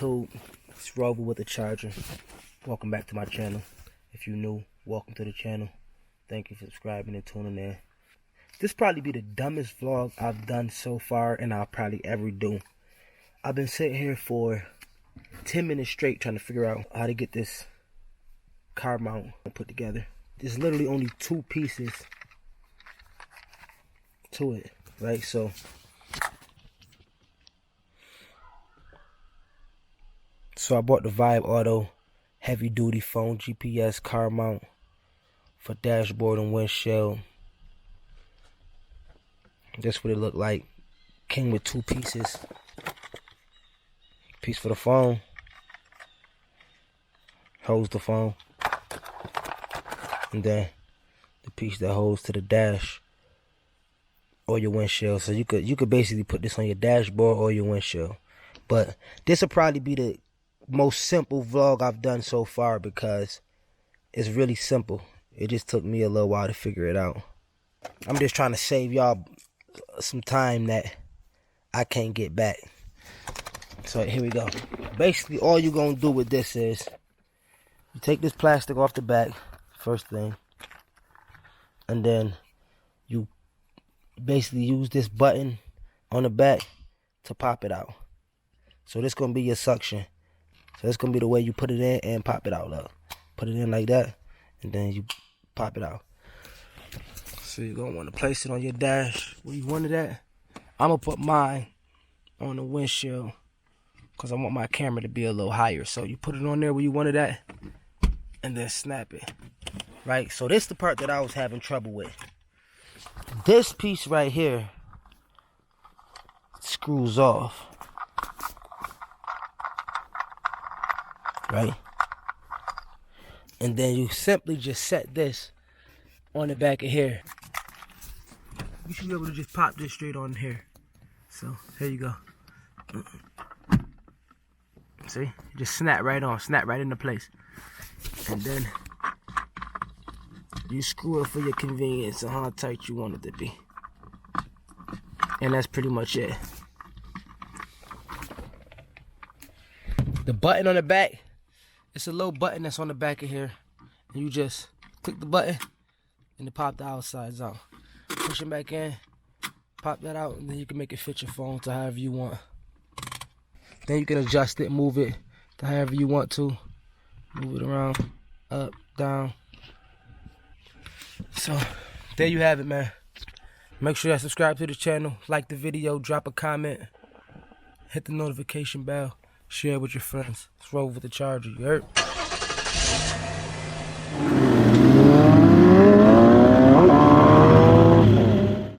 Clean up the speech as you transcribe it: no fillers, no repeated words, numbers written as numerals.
YouTube? It's Rover with the charger. Welcome back to my channel. If you're new, welcome to the channel. Thank you for subscribing and tuning in. This probably be the dumbest vlog I've done so far, and I'll probably ever do. I've been sitting here for 10 minutes straight trying to figure out how to get this car mount put together. There's literally only two pieces to it, right? So I bought the Vibe Auto heavy duty phone GPS car mount for dashboard and windshield. That's what it looked like. Came with two pieces. Piece for the phone. Holds the phone. And then the piece that holds to the dash or your windshield. So you could basically put this on your dashboard or your windshield. But this will probably be the most simple vlog I've done so far because it's really simple. It just took me a little while to figure it out. I'm just trying to save y'all some time that I can't get back. So here we go. Basically all you're gonna do with this is you take this plastic off the back, first thing, and then you basically use this button on the back to pop it out. So this gonna be your suction. So that's gonna be the way you put it in and pop it out. Look. Put it in like that, and then you pop it out. So you're gonna want to place it on your dash where you want it at. I'm gonna put mine on the windshield because I want my camera to be a little higher. So you put it on there where you want it at, and then snap it. Right. So this is the part that I was having trouble with. This piece right here screws off. Right? And then you simply just set this on the back of here. You should be able to just pop this straight on here. So, here you go. See? Just snap right on. Snap right into place. And then you screw it for your convenience and how tight you want it to be. And that's pretty much it. The button on the back, it's a little button that's on the back of here. And you just click the button and it pop the outsides out. Push it back in, pop that out, and then you can make it fit your phone to however you want. Then you can adjust it, move it to however you want to. Move it around, up, down. So, there you have it, man. Make sure you subscribe to the channel, like the video, drop a comment, hit the notification bell. Share with your friends. It's Rover with the charger, you heard?